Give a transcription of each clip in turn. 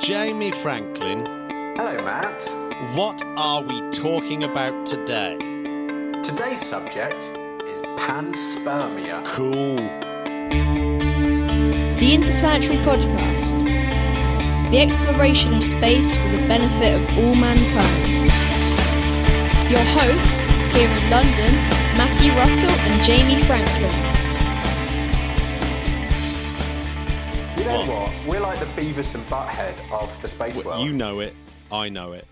Jamie Franklin. Hello, Matt. What are we talking about today? Today's subject is Panspermia. Cool. The Interplanetary Podcast. The exploration of space for the benefit of all mankind. Your hosts here in London, Matthew Russell and Jamie Franklin. You know what? We're like the Beavis and Butthead of the space world. You know it. I know it.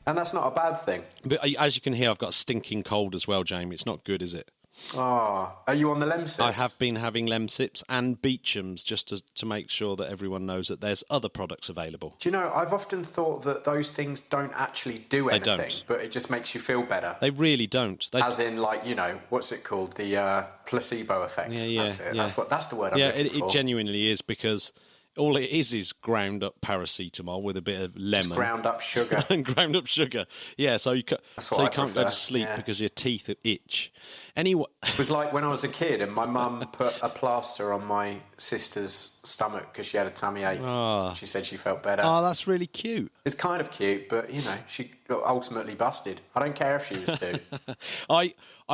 And that's not a bad thing. But as you can hear, I've got a stinking cold as well, Jamie. It's not good, is it? Oh, are you on the Lemsips? I have been having Lemsips and Beechams just to make sure that everyone knows that there's other products available. Do you know, I've often thought that those things don't actually do anything, don't. But it just makes you feel better. They really don't. As in, like, you know, what's it called? The placebo effect. Yeah. That's it. Yeah. That's the word I'm looking for. It genuinely is, because all it is ground up paracetamol with a bit of lemon. Just ground up sugar. And ground up sugar. Yeah, so you can't prefer. go to sleep because your teeth itch. Anyway, it was like when I was a kid and my mum put a plaster on my sister's stomach because she had a tummy ache. Oh. She said she felt better. Oh, that's really cute. It's kind of cute, but, you know, she got ultimately busted. I don't care if she was two.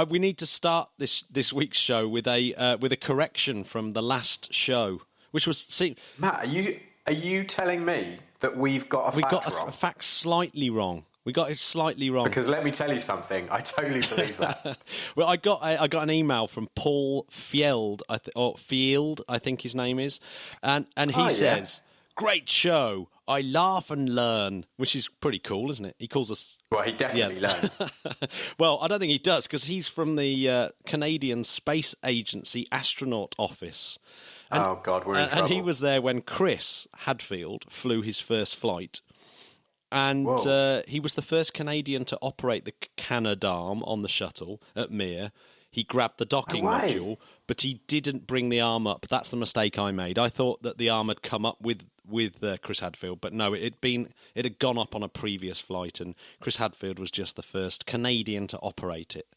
We need to start this week's show with a correction from the last show, which was Matt, are you telling me that we've got a fact wrong? We got a fact slightly wrong. We got it slightly wrong. Because let me tell you something, I totally believe that. Well, I got an email from Paul Fjeld, Fjeld, I think his name is, and he says, "Great show. I laugh and learn," which is pretty cool, isn't it? He calls us. Well, he definitely learns. Well, I don't think he does, because he's from the Canadian Space Agency Astronaut office. And, oh God, we're in trouble. And he was there when Chris Hadfield flew his first flight. And he was the first Canadian to operate the Canadarm on the shuttle at Mir. He grabbed the docking module, but he didn't bring the arm up. That's the mistake I made. I thought that the arm had come up with Chris Hadfield, but no, it had gone up on a previous flight, and Chris Hadfield was just the first Canadian to operate it.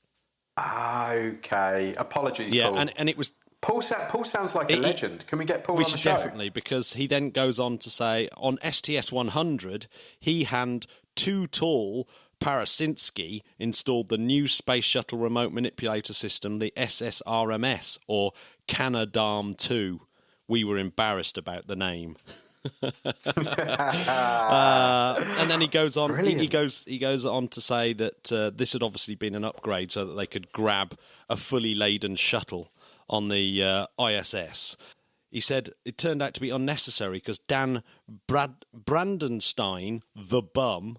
Okay, apologies, Paul. Yeah, and it was. Paul sounds like a legend. Can we get Paul on the show? Definitely, because he then goes on to say, on STS-100, he and too tall Parasinski installed the new Space Shuttle Remote Manipulator System, the SSRMS, or Canadarm 2. We were embarrassed about the name. And then he goes on. He goes on to say that this had obviously been an upgrade so that they could grab a fully laden shuttle on the ISS. He said it turned out to be unnecessary because Dan Brandenstein, the bum,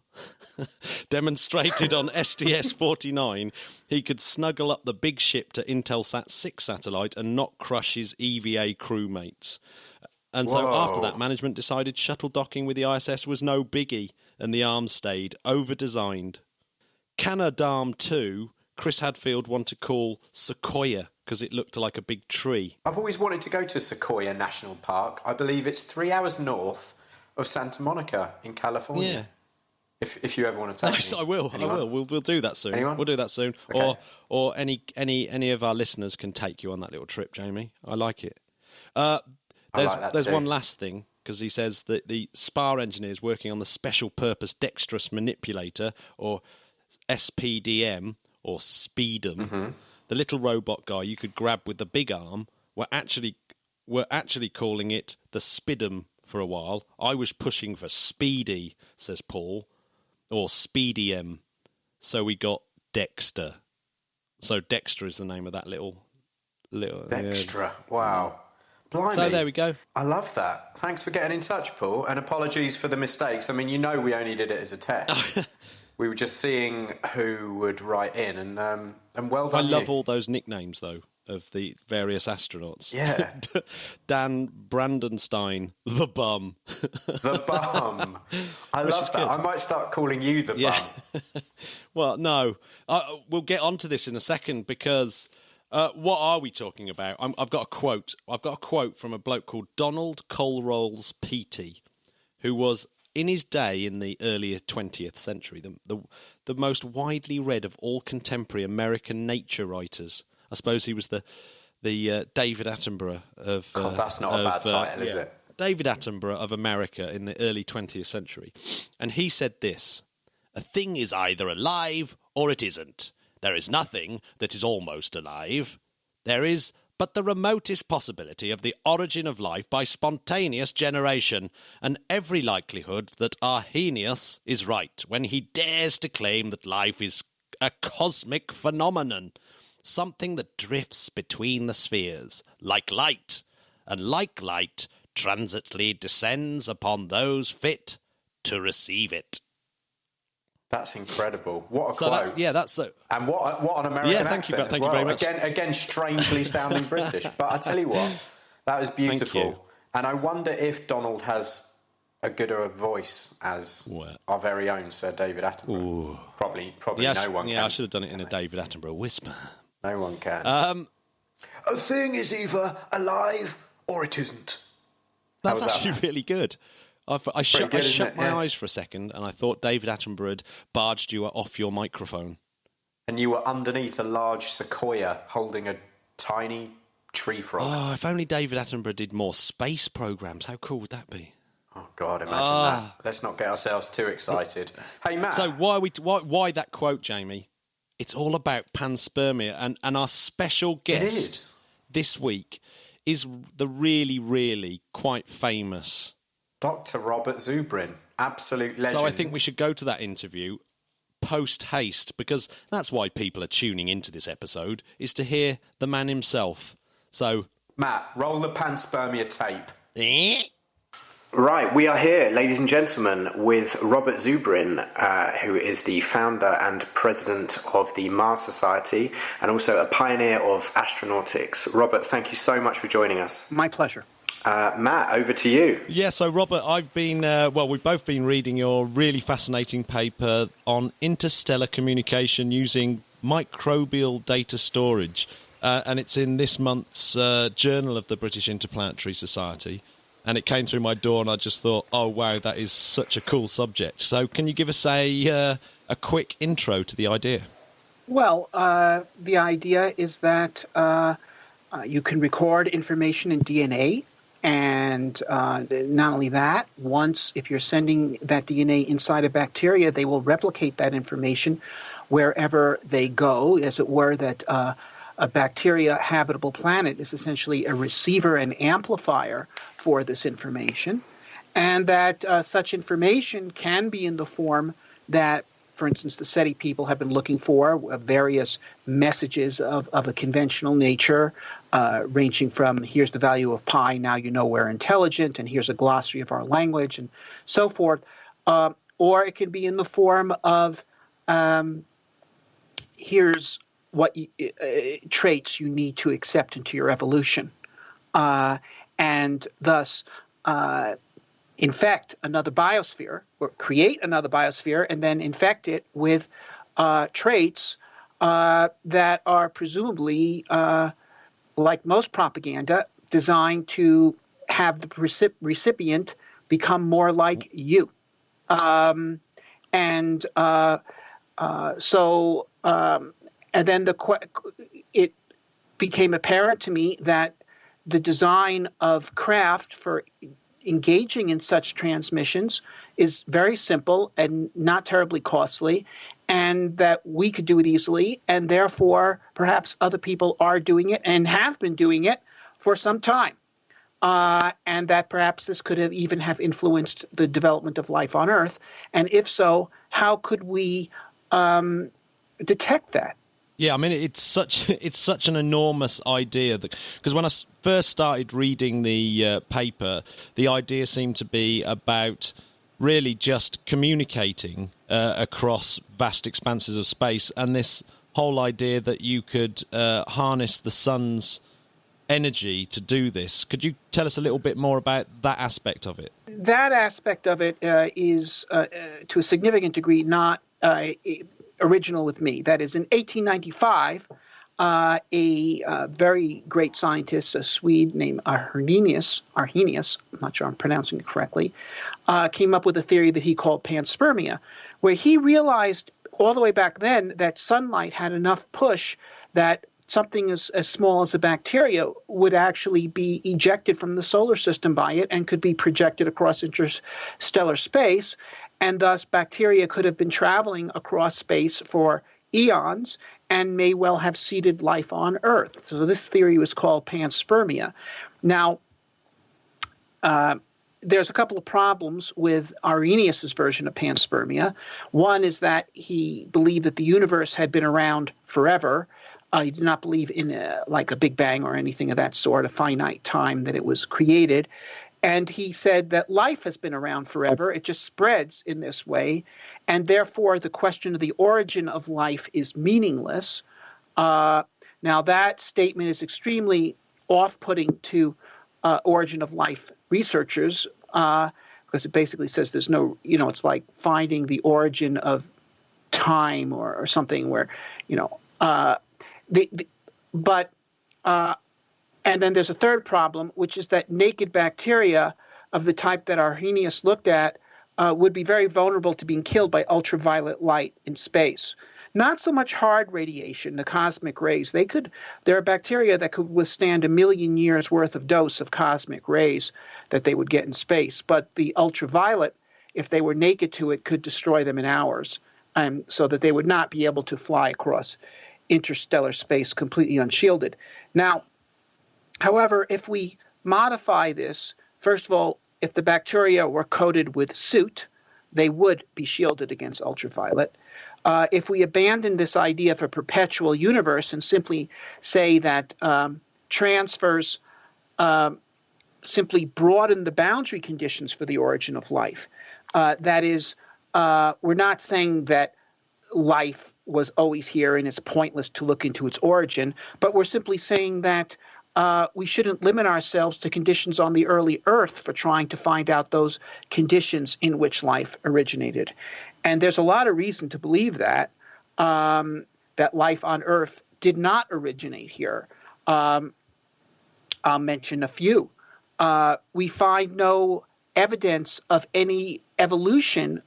demonstrated on STS-49 he could snuggle up the big ship to Intelsat 6 satellite and not crush his EVA crewmates. And so after that, management decided shuttle docking with the ISS was no biggie, and the arm stayed over-designed. Canadarm 2, Chris Hadfield wanted to call Sequoia because it looked like a big tree. I've always wanted to go to Sequoia National Park. I believe it's 3 hours north of Santa Monica in California. Yeah. If you ever want to take me. I will. We'll do that soon. Anyone? We'll do that soon. Okay. Or any of our listeners can take you on that little trip, Jamie. I like it. There's one last thing, because he says that the SPA engineers working on the Special Purpose Dexterous Manipulator, or SPDM, or SPEEDM, the little robot guy you could grab with the big arm, were actually calling it the SPIDM for a while. I was pushing for Speedy, says Paul, or Speedium. So we got Dexter. So Dexter is the name of that little Dextra. Wow. Blimey. So there we go. I love that. Thanks for getting in touch, Paul, and apologies for the mistakes. I mean, you know we only did it as a test. We were just seeing who would write in, and well done. I love all those nicknames, though, of the various astronauts. Yeah. Dan Brandenstein, the bum. The bum. I love that. Good. I might start calling you the bum. Well, no. We'll get onto this in a second, because what are we talking about? I've got a quote. I've got a quote from a bloke called Donald Colrolls Petey, who was, in his day in the earlier 20th century, the most widely read of all contemporary American nature writers. I suppose he was the David Attenborough of... God, that's not a bad title, is it? David Attenborough of America in the early 20th century, and he said this: "A thing is either alive or it isn't. There is nothing that is almost alive. There is but the remotest possibility of the origin of life by spontaneous generation, and every likelihood that Arrhenius is right when he dares to claim that life is a cosmic phenomenon, something that drifts between the spheres, like light, and like light, transitly descends upon those fit to receive it." That's incredible. What a quote. That's and what an American accent as well. Thank you very much. Again, strangely sounding British. But I tell you what, that was beautiful. And I wonder if Donald has a gooder voice as our very own Sir David Attenborough. Ooh. Probably no one can. Yeah, I should have done it in a David Attenborough whisper. No one can. A thing is either alive or it isn't. That's actually really good. I shut my eyes for a second and I thought David Attenborough had barged you off your microphone. And you were underneath a large sequoia holding a tiny tree frog. Oh, if only David Attenborough did more space programmes, how cool would that be? Oh, God, imagine that. Let's not get ourselves too excited. Hey, Matt. So why that quote, Jamie? It's all about panspermia, and our special guest this week is the really, really quite famous Dr. Robert Zubrin, absolute legend. So I think we should go to that interview post-haste, because that's why people are tuning into this episode, is to hear the man himself. So, Matt, roll the panspermia tape. Right, we are here, ladies and gentlemen, with Robert Zubrin, who is the founder and president of the Mars Society and also a pioneer of astronautics. Robert, thank you so much for joining us. My pleasure. Matt, over to you. Yeah, so Robert, I've been, we've both been reading your really fascinating paper on interstellar communication using microbial data storage, and it's in this month's Journal of the British Interplanetary Society, and it came through my door and I just thought, oh wow, that is such a cool subject. So can you give us a quick intro to the idea? Well, the idea is that you can record information in DNA. And not only that, if you're sending that DNA inside a bacteria, they will replicate that information wherever they go. As it were, that a bacteria habitable planet is essentially a receiver and amplifier for this information. And that such information can be in the form that, for instance, the SETI people have been looking for, various messages of a conventional nature, ranging from here's the value of pi, now you know we're intelligent, and here's a glossary of our language, and so forth. Or it can be in the form of here's what traits you need to accept into your evolution. And thus infect another biosphere, or create another biosphere, and then infect it with traits that are presumably, like most propaganda, designed to have the recipient become more like you. And then it became apparent to me that the design of craft for engaging in such transmissions is very simple and not terribly costly, and that we could do it easily, and therefore perhaps other people are doing it and have been doing it for some time, and that perhaps this could have even have influenced the development of life on Earth, and if so, how could we detect that? Yeah, I mean, it's such an enormous idea, because when I first started reading the paper, the idea seemed to be about really just communicating across vast expanses of space, and this whole idea that you could harness the sun's energy to do this. Could you tell us a little bit more about that aspect of it? That aspect of it is, to a significant degree, not original with me. That is, in 1895, a very great scientist, a Swede named Arrhenius, I'm not sure I'm pronouncing it correctly, came up with a theory that he called panspermia, where he realized all the way back then that sunlight had enough push that something as small as a bacteria would actually be ejected from the solar system by it and could be projected across interstellar space. And thus, bacteria could have been traveling across space for eons and may well have seeded life on Earth. So this theory was called Panspermia. Now, there's a couple of problems with Arrhenius's version of Panspermia. One is that he believed that the universe had been around forever. He did not believe in like a Big Bang or anything of that sort, a finite time that it was created. And he said that life has been around forever. It just spreads in this way. And therefore, the question of the origin of life is meaningless. Now, that statement is extremely off-putting to origin of life researchers, because it basically says there's no, it's like finding the origin of time or something where, and then there's a third problem, which is that naked bacteria of the type that Arrhenius looked at would be very vulnerable to being killed by ultraviolet light in space. Not so much hard radiation, the cosmic rays. There are bacteria that could withstand 1 million years worth of dose of cosmic rays that they would get in space. But the ultraviolet, if they were naked to it, could destroy them in hours, so that they would not be able to fly across interstellar space completely unshielded. Now, however, if we modify this, first of all, if the bacteria were coated with soot, they would be shielded against ultraviolet. If we abandon this idea of a perpetual universe and simply say that transfers simply broaden the boundary conditions for the origin of life, that is, we're not saying that life was always here and it's pointless to look into its origin, but we're simply saying that we shouldn't limit ourselves to conditions on the early Earth for trying to find out those conditions in which life originated. And there's a lot of reason to believe that, that life on Earth did not originate here. I'll mention a few. We find no evidence of any evolution,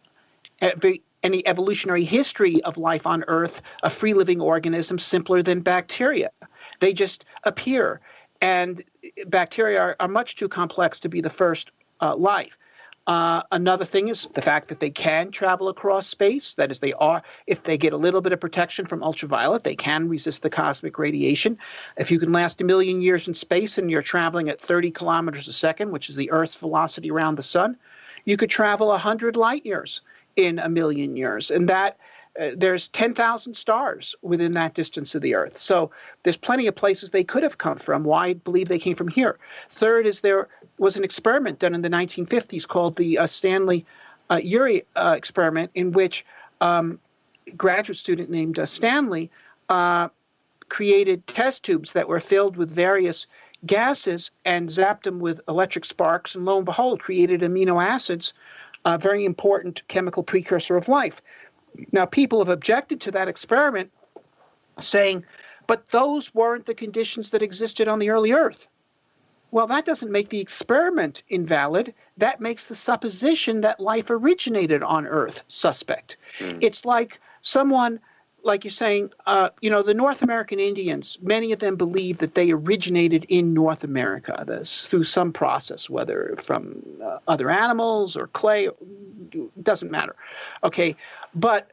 any evolutionary history of life on Earth, a free-living organism simpler than bacteria. They just appear. And bacteria are much too complex to be the first life. Another thing is the fact that they can travel across space. That is, if they get a little bit of protection from ultraviolet, they can resist the cosmic radiation. If you can last 1 million years in space and you're traveling at 30 kilometers a second, which is the Earth's velocity around the sun, you could travel 100 light years in 1 million years. And that there's 10,000 stars within that distance of the Earth. So there's plenty of places they could have come from. Why believe they came from here? Third is there was an experiment done in the 1950s called the Stanley-Urey experiment, in which a graduate student named Stanley created test tubes that were filled with various gases and zapped them with electric sparks, and lo and behold, created amino acids, a very important chemical precursor of life. Now, people have objected to that experiment, saying, but those weren't the conditions that existed on the early Earth. Well, that doesn't make the experiment invalid. That makes the supposition that life originated on Earth suspect. It's like someone, like you're saying, the North American Indians, many of them believe that they originated in North America through some process, whether from other animals or clay, doesn't matter. Okay, but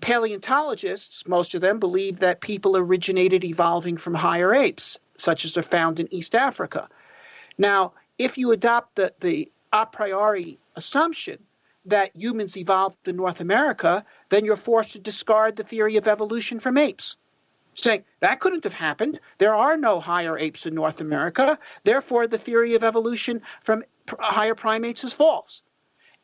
paleontologists, most of them, believe that people originated evolving from higher apes, such as are found in East Africa. Now, if you adopt the a priori assumption that humans evolved in North America, then you're forced to discard the theory of evolution from apes, saying that couldn't have happened. There are no higher apes in North America. Therefore, the theory of evolution from higher primates is false.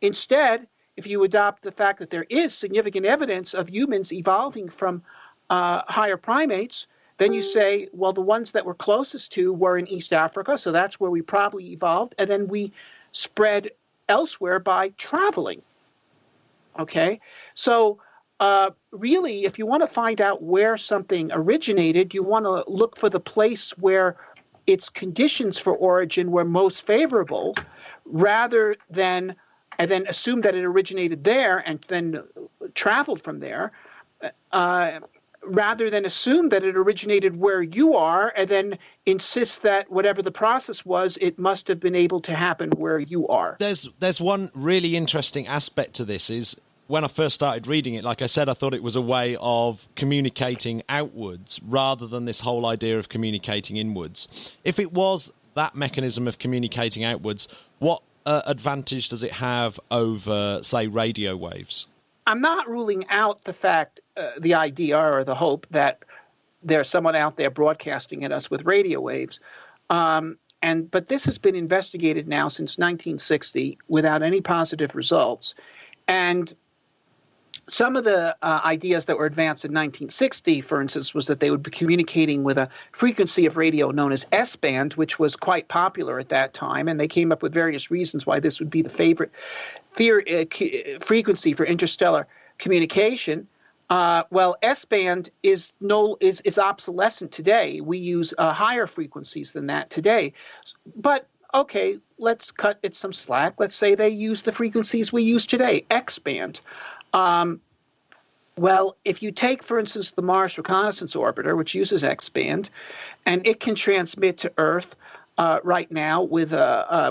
Instead, if you adopt the fact that there is significant evidence of humans evolving from higher primates, then you say, well, the ones that we're closest to were in East Africa, so that's where we probably evolved, and then we spread elsewhere by traveling. Okay? So really, if you want to find out where something originated, you want to look for the place where its conditions for origin were most favorable, rather than and then assume that it originated there and then traveled from there. rather than assume that it originated where you are and then insist that whatever the process was, it must have been able to happen where you are. There's one really interesting aspect to this is when I first started reading it, like I said, I thought it was a way of communicating outwards rather than this whole idea of communicating inwards. If it was that mechanism of communicating outwards, what advantage does it have over, say, radio waves? I'm not ruling out the fact, the idea or the hope that there's someone out there broadcasting at us with radio waves. But this has been investigated now since 1960 without any positive results. And some of the ideas that were advanced in 1960, for instance, was that they would be communicating with a frequency of radio known as S-band, which was quite popular at that time. And they came up with various reasons why this would be the favorite frequency for interstellar communication. Well, S-band is obsolescent today. We use higher frequencies than that today. But okay, let's cut it some slack. Let's say they use the frequencies we use today, X-band. Well, if you take, for instance, the Mars Reconnaissance Orbiter, which uses X-band, and it can transmit to Earth right now with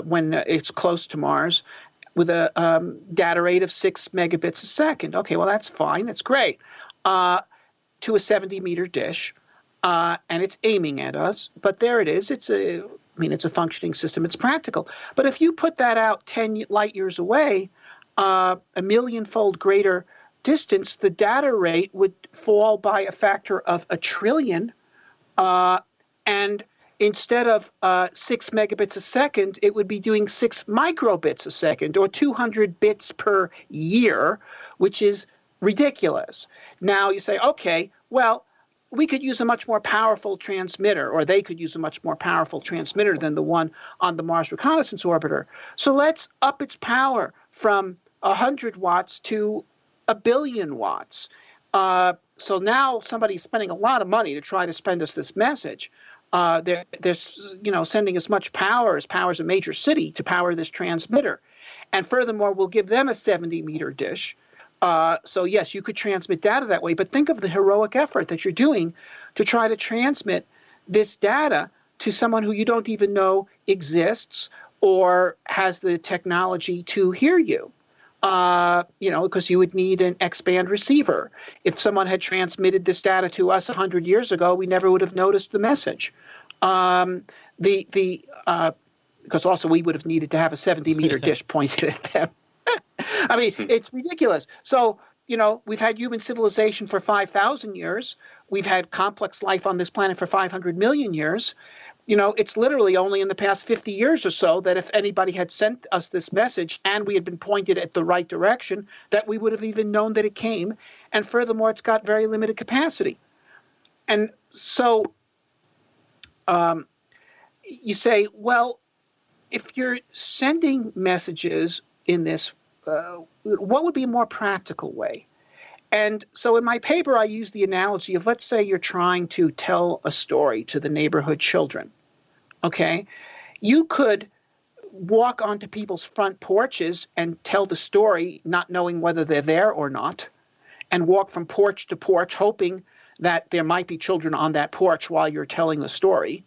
when it's close to Mars with a data rate of 6 megabits a second. Okay, well, that's fine. That's great. To a 70-meter dish, and it's aiming at us. But there it is. It's a functioning system. It's practical. But if you put that out 10 light years away, a millionfold greater distance, the data rate would fall by a factor of 1 trillion. And instead of 6 megabits a second, it would be doing 6 microbits a second, or 200 bits per year, which is ridiculous. Now you say, okay, well, we could use a much more powerful transmitter, or they could use a much more powerful transmitter than the one on the Mars Reconnaissance Orbiter. So let's up its power from 100 watts to 1 billion watts. So now somebody's spending a lot of money to try to send us this message. They're sending as much power as powers a major city to power this transmitter. And furthermore, we'll give them a 70-meter dish. So yes, you could transmit data that way, but think of the heroic effort that you're doing to try to transmit this data to someone who you don't even know exists or has the technology to hear you. Because you would need an X-band receiver. If someone had transmitted this data to us 100 years ago, we never would have noticed the message. Because also we would have needed to have a 70-meter dish pointed at them. I mean, it's ridiculous. So, we've had human civilization for 5,000 years. We've had complex life on this planet for 500 million years. It's literally only in the past 50 years or so that if anybody had sent us this message and we had been pointed at the right direction, that we would have even known that it came. And furthermore, it's got very limited capacity. And so you say, well, if you're sending messages in this, what would be a more practical way? And so in my paper, I use the analogy of, let's say you're trying to tell a story to the neighborhood children. Okay, you could walk onto people's front porches and tell the story, not knowing whether they're there or not, and walk from porch to porch, hoping that there might be children on that porch while you're telling the story.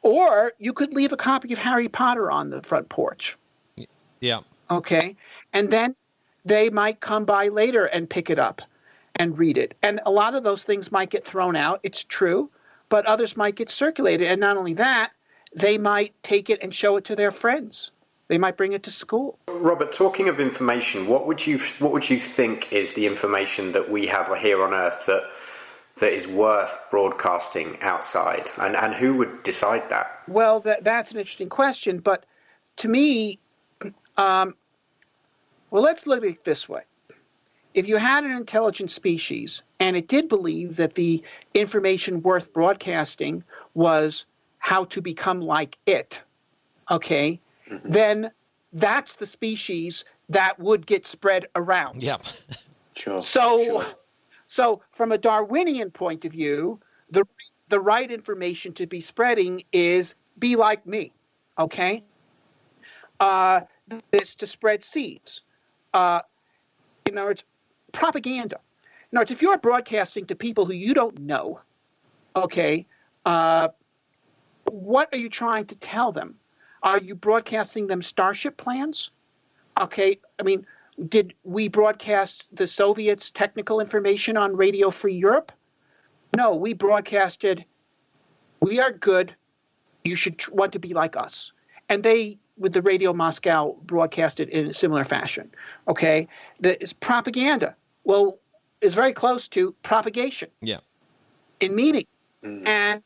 Or you could leave a copy of Harry Potter on the front porch. Yeah. Okay, and then they might come by later and pick it up and read it. And a lot of those things might get thrown out, it's true, but others might get circulated. And not only that, they might take it and show it to their friends. They might bring it to school. Robert, talking of information, what would you think is the information that we have here on Earth that is worth broadcasting outside? And who would decide that? Well, that's an interesting question. But to me, let's look at it this way. If you had an intelligent species and it did believe that the information worth broadcasting was how to become like it, okay, then that's the species that would get spread around. Yeah. Sure. So from a Darwinian point of view, the right information to be spreading is be like me, okay? It's to spread seeds. It's propaganda. Now, if you're broadcasting to people who you don't know, okay, what are you trying to tell them? Are you broadcasting them Starship plans? Okay, I mean, did we broadcast the Soviets' technical information on Radio Free Europe? No, we broadcasted, we are good, you should want to be like us. And they, with the Radio Moscow, broadcasted in a similar fashion. Okay, it's propaganda. Well, it's very close to propagation. Yeah. In meaning. Mm. And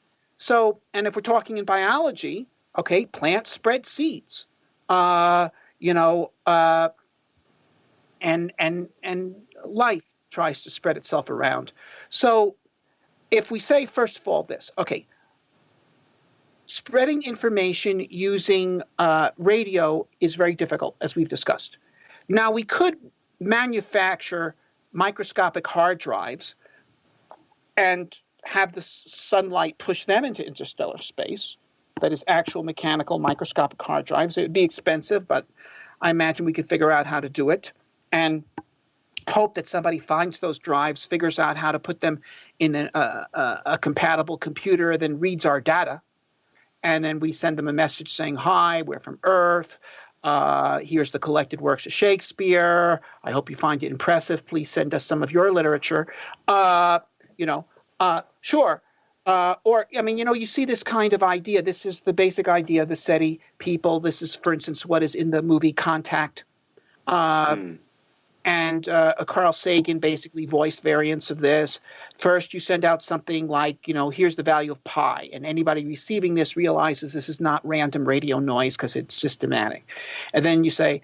if we're talking in biology, okay, plants spread seeds. And life tries to spread itself around. So if we say, first of all, this, okay, spreading information using radio is very difficult, as we've discussed. Now, we could manufacture microscopic hard drives and have the sunlight push them into interstellar space. That is actual mechanical microscopic hard drives. It would be expensive, but I imagine we could figure out how to do it and hope that somebody finds those drives, figures out how to put them in a compatible computer, then reads our data. And then we send them a message saying, hi, we're from Earth. Here's the collected works of Shakespeare. I hope you find it impressive. Please send us some of your literature. Sure. You see this kind of idea. This is the basic idea of the SETI people. This is, for instance, what is in the movie Contact. And Carl Sagan basically voiced variants of this. First, you send out something like, here's the value of pi. And anybody receiving this realizes this is not random radio noise because it's systematic. And then you say,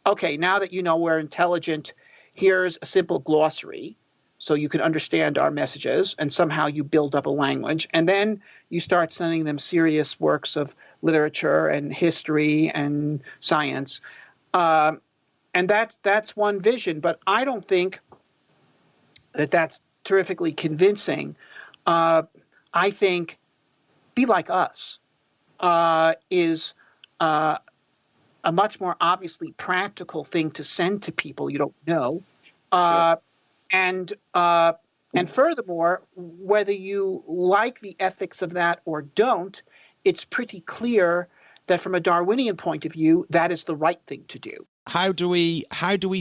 okay, now that you know we're intelligent, here's a simple glossary so you can understand our messages. And somehow you build up a language. And then you start sending them serious works of literature and history and science. And that's one vision, but I don't think that that's terrifically convincing. I think be like us is a much more obviously practical thing to send to people you don't know. Sure. And furthermore, whether you like the ethics of that or don't, it's pretty clear that from a Darwinian point of view, that is the right thing to do. How do we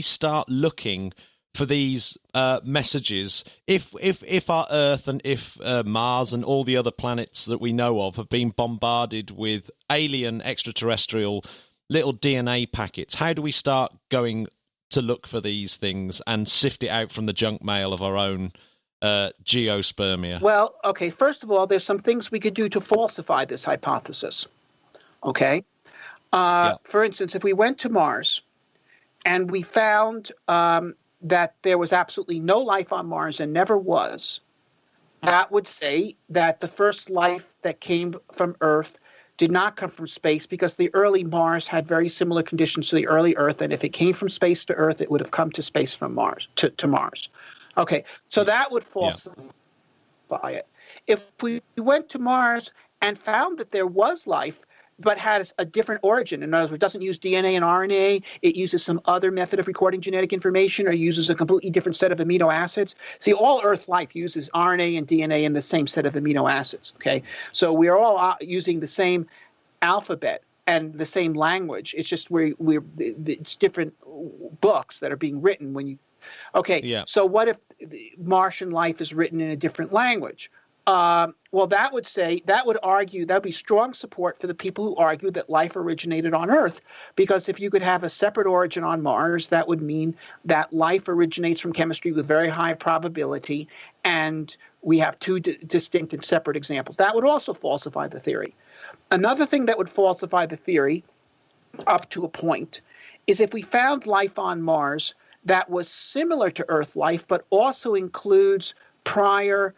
start looking for these messages if our Earth and if Mars and all the other planets that we know of have been bombarded with alien extraterrestrial little DNA packets? How do we start going to look for these things and sift it out from the junk mail of our own geospermia? Well, okay, first of all, there's some things we could do to falsify this hypothesis. Okay? For instance, if we went to Mars and we found that there was absolutely no life on Mars and never was, that would say that the first life that came from Earth did not come from space because the early Mars had very similar conditions to the early Earth, and if it came from space to Earth, it would have come to space from Mars, to Mars. Okay, so that would falsify it. If we went to Mars and found that there was life, but has a different origin. In other words, it doesn't use DNA and RNA. It uses some other method of recording genetic information or uses a completely different set of amino acids. See, all Earth life uses RNA and DNA in the same set of amino acids, okay? So we're all using the same alphabet and the same language. It's just it's different books that are being written when you... Okay, So what if Martian life is written in a different language? Well, that would argue, that would be strong support for the people who argue that life originated on Earth, because if you could have a separate origin on Mars, that would mean that life originates from chemistry with very high probability, and we have two distinct and separate examples. That would also falsify the theory. Another thing that would falsify the theory, up to a point, is if we found life on Mars that was similar to Earth life, but also includes prior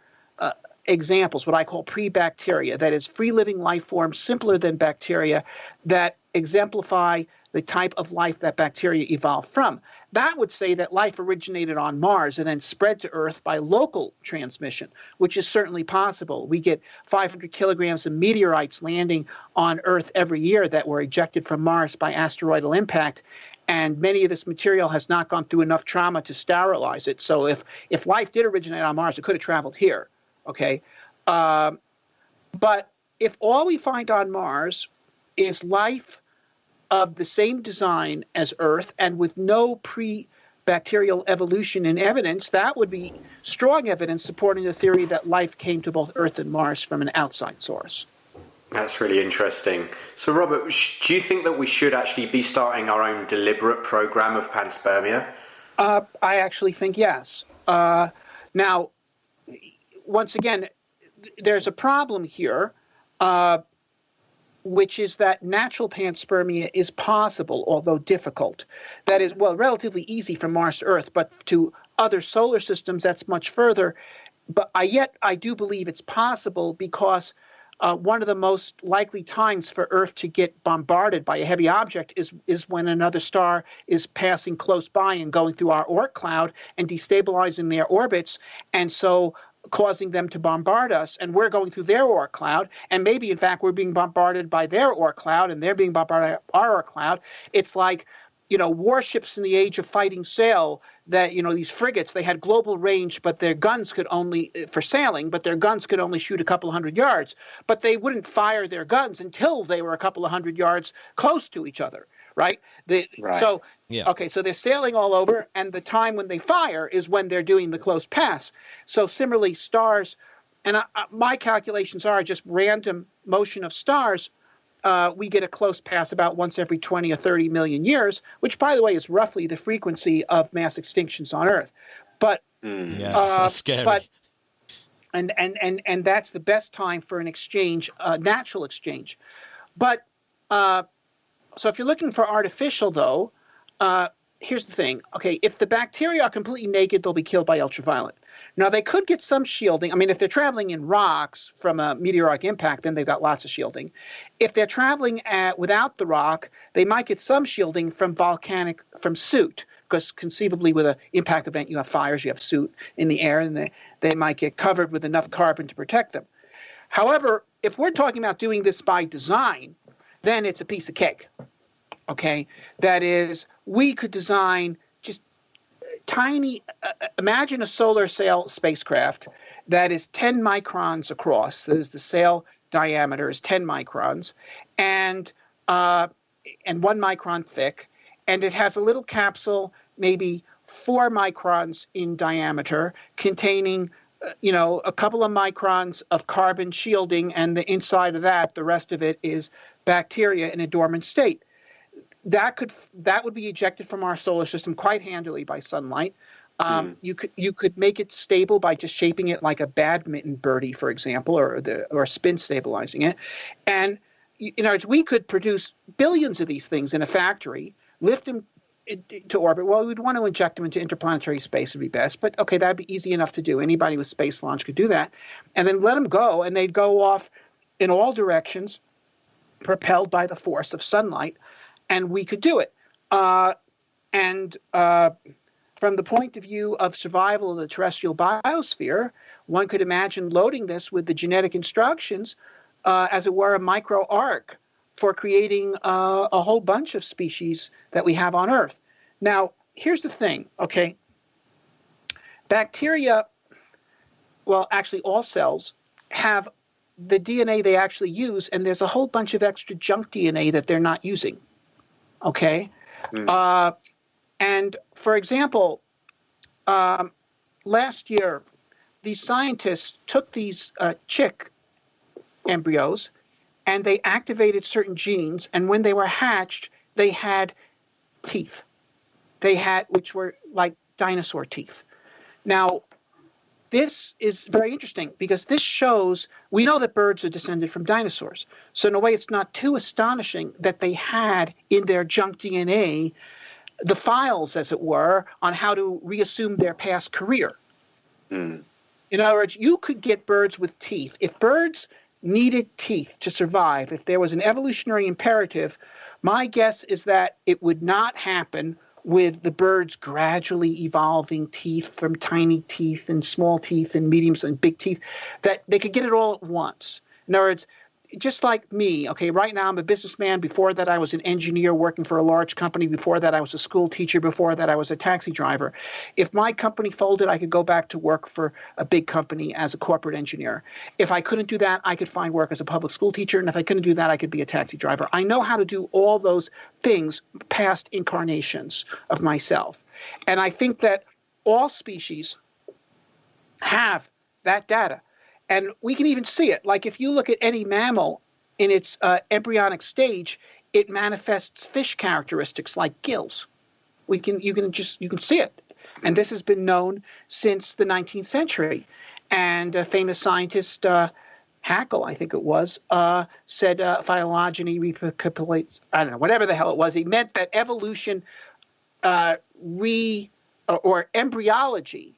examples, what I call pre-bacteria, that is free-living life forms simpler than bacteria that exemplify the type of life that bacteria evolved from. That would say that life originated on Mars and then spread to Earth by local transmission, which is certainly possible. We get 500 kilograms of meteorites landing on Earth every year that were ejected from Mars by asteroidal impact, and many of this material has not gone through enough trauma to sterilize it. So if life did originate on Mars, it could have traveled here, okay? But if all we find on Mars is life of the same design as Earth and with no pre-bacterial evolution in evidence, that would be strong evidence supporting the theory that life came to both Earth and Mars from an outside source. That's really interesting. So, Robert, do you think that we should actually be starting our own deliberate program of panspermia? I actually think yes. Now, once again, there's a problem here, which is that natural panspermia is possible, although difficult. That is, well, relatively easy from Mars to Earth, but to other solar systems, that's much further. But I do believe it's possible because one of the most likely times for Earth to get bombarded by a heavy object is when another star is passing close by and going through our Oort cloud and destabilizing their orbits, and so causing them to bombard us, and we're going through their Oort cloud, and maybe, in fact, we're being bombarded by their Oort cloud, and they're being bombarded by our Oort cloud. It's like, warships in the age of fighting sail that, these frigates, they had global range, but their guns could only, for sailing, but their guns could only shoot a couple of hundred yards. But they wouldn't fire their guns until they were a couple of hundred yards close to each other, right? Right. So, yeah. Okay, so they're sailing all over, and the time when they fire is when they're doing the close pass. So similarly, stars, and my calculations are just random motion of stars, we get a close pass about once every 20 or 30 million years, which, by the way, is roughly the frequency of mass extinctions on Earth. But that's scary. But, and that's the best time for an exchange, natural exchange. But so if you're looking for artificial, though, here's the thing. Okay, if the bacteria are completely naked, they'll be killed by ultraviolet. Now, they could get some shielding. I mean, if they're traveling in rocks from a meteoric impact, then they've got lots of shielding. If they're traveling without the rock, they might get some shielding from soot, because conceivably with an impact event, you have fires, you have soot in the air, and they might get covered with enough carbon to protect them. However, if we're talking about doing this by design, then it's a piece of cake, okay? That is, we could design just tiny, imagine a solar sail spacecraft that is 10 microns across. That is, the sail diameter is 10 microns and 1 micron thick, and it has a little capsule, maybe 4 microns in diameter, containing a couple of microns of carbon shielding, and the inside of that, the rest of it is bacteria in a dormant state. That would be ejected from our solar system quite handily by sunlight. You could make it stable by just shaping it like a badminton birdie, for example, or spin stabilizing it. And we could produce billions of these things in a factory, lift them to orbit. Well, we'd want to inject them into interplanetary space would be best, but okay, that'd be easy enough to do. Anybody with space launch could do that, and then let them go, and they'd go off in all directions, propelled by the force of sunlight. And we could do it. And from the point of view of survival of the terrestrial biosphere, one could imagine loading this with the genetic instructions, as it were, a microarch for creating a whole bunch of species that we have on Earth. Now, here's the thing, okay? Bacteria, well, actually all cells, have the DNA they actually use, and there's a whole bunch of extra junk DNA that they're not using. Okay. And for example, last year, these scientists took these chick embryos and they activated certain genes. And when they were hatched, they had teeth. Which were like dinosaur teeth. Now, this is very interesting because this shows, we know that birds are descended from dinosaurs. So in a way, it's not too astonishing that they had in their junk DNA the files, as it were, on how to reassume their past career. In other words, you could get birds with teeth. If birds needed teeth to survive, if there was an evolutionary imperative, my guess is that it would not happen with the birds gradually evolving teeth from tiny teeth and small teeth and medium and big teeth, that they could get it all at once. In other words, just like me, okay, right now I'm a businessman. Before that, I was an engineer working for a large company. Before that, I was a school teacher. Before that, I was a taxi driver. If my company folded, I could go back to work for a big company as a corporate engineer. If I couldn't do that, I could find work as a public school teacher. And if I couldn't do that, I could be a taxi driver. I know how to do all those things, past incarnations of myself. And I think that all species have that data. And we can even see it. Like if you look at any mammal in its embryonic stage, it manifests fish characteristics like gills. You can see it. And this has been known since the 19th century. And a famous scientist, Haeckel, I think it was, said phylogeny recapitulates, I don't know, whatever the hell it was. He meant that evolution or embryology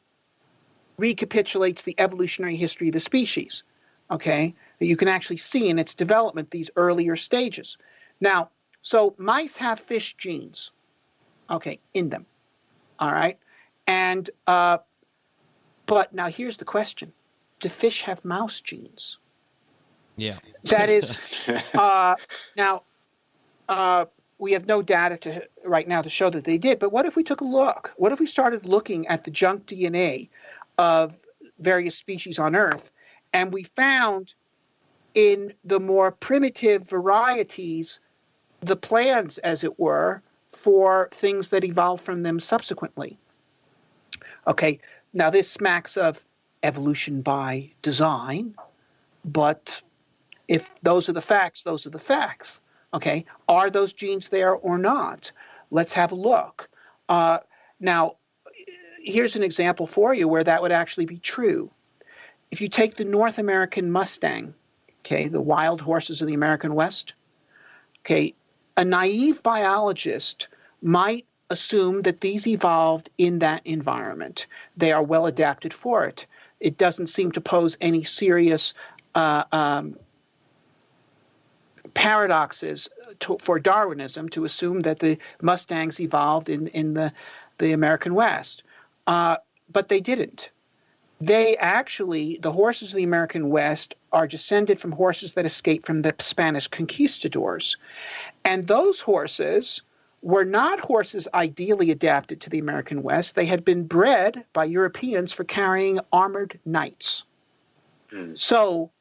recapitulates the evolutionary history of the species, okay, that you can actually see in its development, these earlier stages. Now, so mice have fish genes, okay, in them, all right? And, but now here's the question. Do fish have mouse genes? Yeah. That is, now, we have no data right now to show that they did, but what if we took a look? What if we started looking at the junk DNA of various species on Earth, and we found in the more primitive varieties the plans, as it were, for things that evolved from them subsequently. Okay, now this smacks of evolution by design, but if those are the facts, those are the facts. Okay, are those genes there or not? Let's have a look. Now, here's an example for you where that would actually be true. If you take the North American Mustang, okay, the wild horses of the American West, okay, a naive biologist might assume that these evolved in that environment. They are well adapted for it. It doesn't seem to pose any serious paradoxes for Darwinism to assume that the Mustangs evolved in the American West. But they didn't. They actually, the horses of the American West are descended from horses that escaped from the Spanish conquistadors. And those horses were not horses ideally adapted to the American West. They had been bred by Europeans for carrying armored knights. So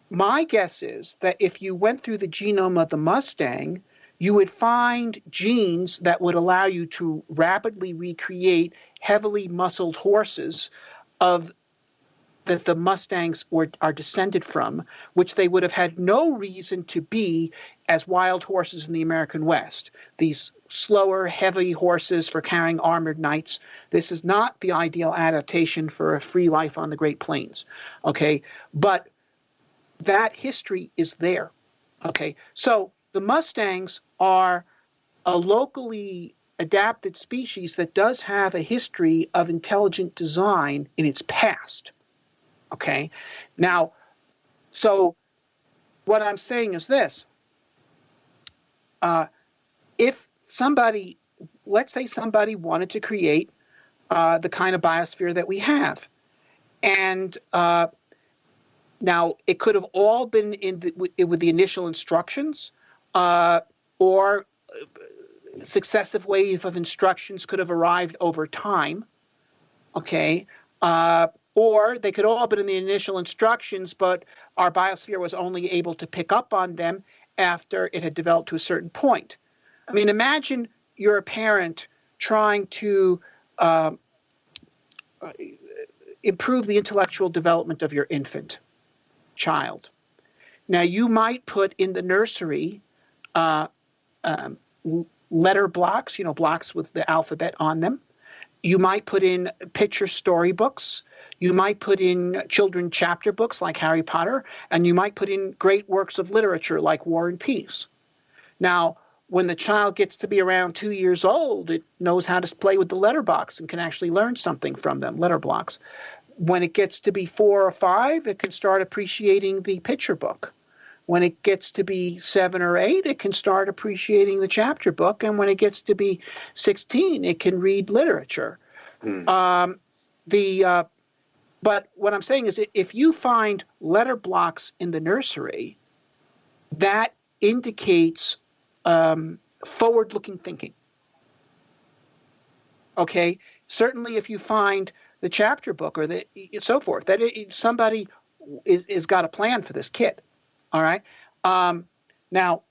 my guess is that if you went through the genome of the Mustang, you would find genes that would allow you to rapidly recreate heavily muscled horses that the Mustangs are descended from, which they would have had no reason to be as wild horses in the American West. These slower, heavy horses for carrying armored knights. This is not the ideal adaptation for a free life on the Great Plains. Okay, but that history is there. Okay, so the Mustangs are a locally adapted species that does have a history of intelligent design in its past. Okay, now, so what I'm saying is this. If somebody, let's say somebody wanted to create the kind of biosphere that we have, and now it could have all been with the initial instructions, or successive wave of instructions could have arrived over time, okay? Or they could all have been in the initial instructions, but our biosphere was only able to pick up on them after it had developed to a certain point. I mean, imagine you're a parent trying to improve the intellectual development of your infant child. Now, you might put in the nursery letter blocks, blocks with the alphabet on them. You might put in picture storybooks. You might put in children chapter books like Harry Potter, and you might put in great works of literature like War and Peace. Now, when the child gets to be around 2 years old, it knows how to play with the letterbox and can actually learn something from them, letter blocks. When it gets to be 4 or 5, it can start appreciating the picture book. When it gets to be 7 or 8, it can start appreciating the chapter book. And when it gets to be 16, it can read literature. But what I'm saying is if you find letter blocks in the nursery, that indicates forward-looking thinking. Okay, certainly if you find the chapter book or so forth, that somebody is got a plan for this kit. All right. Now,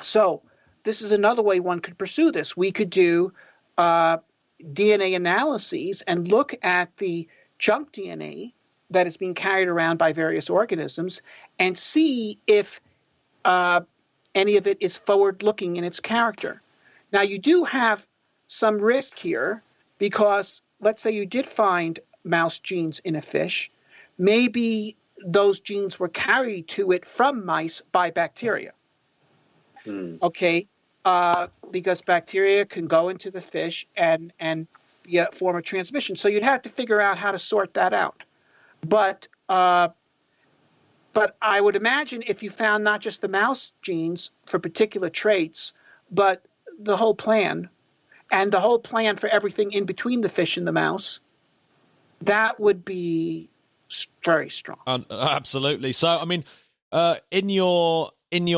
so this is another way one could pursue this. We could do DNA analyses and look at the junk DNA that is being carried around by various organisms and see if any of it is forward-looking in its character. Now, you do have some risk here because let's say you did find mouse genes in a fish. Maybe those genes were carried to it from mice by bacteria. Okay, because bacteria can go into the fish and form a transmission. So you'd have to figure out how to sort that out. But I would imagine if you found not just the mouse genes for particular traits, but the whole plan, and the whole plan for everything in between the fish and the mouse, that would be very strong. Absolutely. So, I mean, in your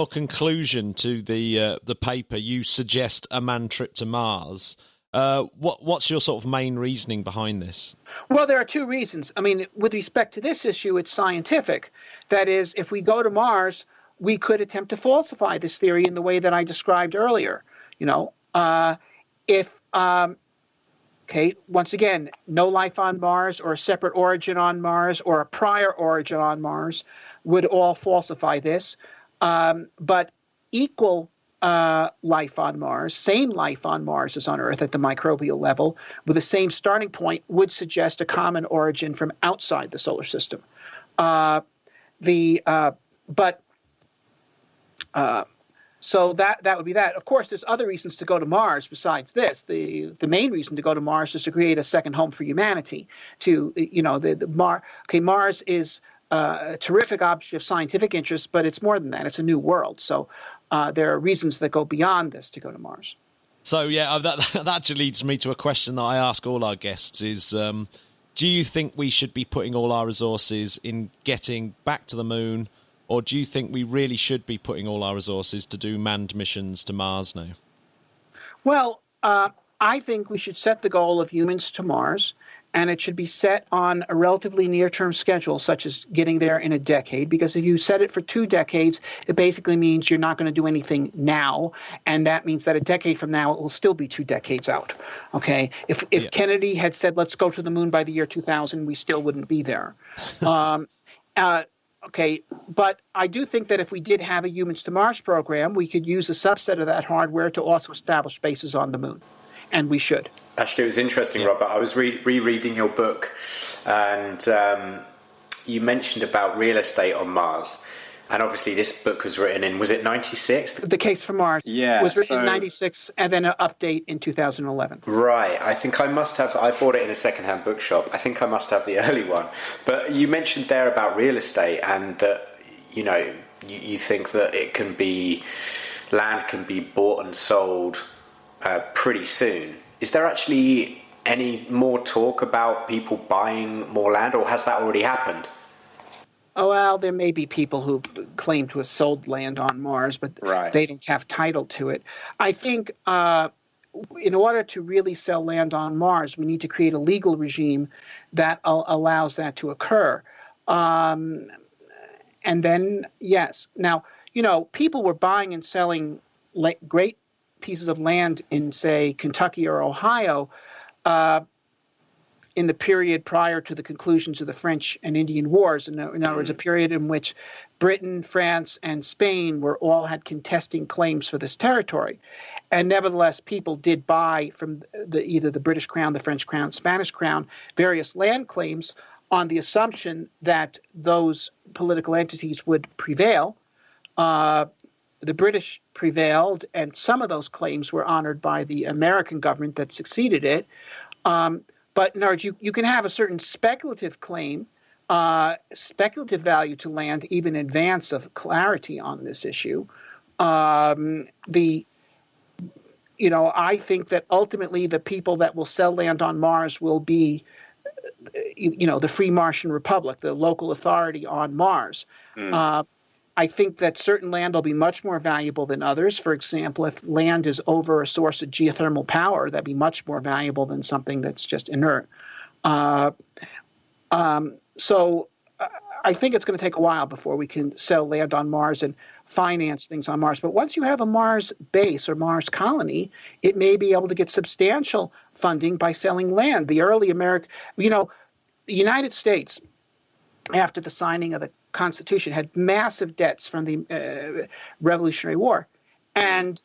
conclusion to the paper, you suggest a manned trip to Mars. What's your sort of main reasoning behind this? Well, there are two reasons. I mean, with respect to this issue, it's scientific. That is, if we go to Mars, we could attempt to falsify this theory in the way that I described earlier. Once again, no life on Mars or a separate origin on Mars or a prior origin on Mars would all falsify this. But equal life on Mars, same life on Mars as on Earth at the microbial level, with the same starting point, would suggest a common origin from outside the solar system. So that would be that. Of course, there's other reasons to go to Mars besides this. The main reason to go to Mars is to create a second home for humanity. Mars is a terrific object of scientific interest, but it's more than that. It's a new world. So there are reasons that go beyond this to go to Mars. So, yeah, that actually leads me to a question that I ask all our guests is, do you think we should be putting all our resources in getting back to the moon, or do you think we really should be putting all our resources to do manned missions to Mars now? Well, I think we should set the goal of humans to Mars, and it should be set on a relatively near-term schedule, such as getting there in a decade, because if you set it for 2 decades, it basically means you're not going to do anything now, and that means that a decade from now, it will still be 2 decades out, okay? If Kennedy had said, let's go to the moon by the year 2000, we still wouldn't be there. Okay, but I do think that if we did have a Humans to Mars program, we could use a subset of that hardware to also establish bases on the moon, and we should. Actually, it was interesting, Robert. I was rereading your book, and you mentioned about real estate on Mars. And obviously this book was written in, was it 96? The Case for Mars was written in 96 and then an update in 2011. Right. I think I must have, I bought it in a second-hand bookshop. I think I must have the early one. But you mentioned there about real estate and that, you think that it can be, land can be bought and sold pretty soon. Is there actually any more talk about people buying more land, or has that already happened? Oh, well, there may be people who claim to have sold land on Mars, but they don't have title to it. I think in order to really sell land on Mars, we need to create a legal regime that allows that to occur. And then, yes. Now, people were buying and selling great pieces of land in, say, Kentucky or Ohio in the period prior to the conclusions of the French and Indian Wars. In other words, a period in which Britain, France, and Spain had contesting claims for this territory. And nevertheless, people did buy from either the British Crown, the French Crown, Spanish Crown, various land claims on the assumption that those political entities would prevail. The British prevailed, and some of those claims were honored by the American government that succeeded it. But in other words, you can have a certain speculative claim, speculative value to land, even in advance of clarity on this issue. I think that ultimately the people that will sell land on Mars will be, the Free Martian Republic, the local authority on Mars. I think that certain land will be much more valuable than others. For example, if land is over a source of geothermal power, that'd be much more valuable than something that's just inert. So I think it's going to take a while before we can sell land on Mars and finance things on Mars. But once you have a Mars base or Mars colony, it may be able to get substantial funding by selling land. The early the United States, after the signing of the Constitution, had massive debts from the Revolutionary War. And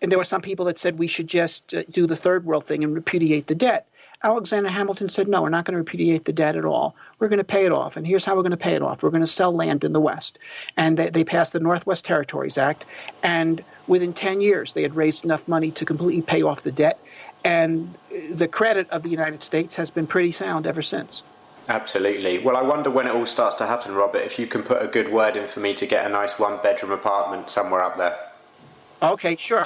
and there were some people that said we should just do the third world thing and repudiate the debt. Alexander Hamilton said, no, we're not going to repudiate the debt at all. We're going to pay it off. And here's how we're going to pay it off. We're going to sell land in the West. And they passed the Northwest Territories Act. And within 10 years, they had raised enough money to completely pay off the debt. And the credit of the United States has been pretty sound ever since. Absolutely. Well, I wonder when it all starts to happen, Robert, if you can put a good word in for me to get a nice one-bedroom apartment somewhere up there. Okay, sure.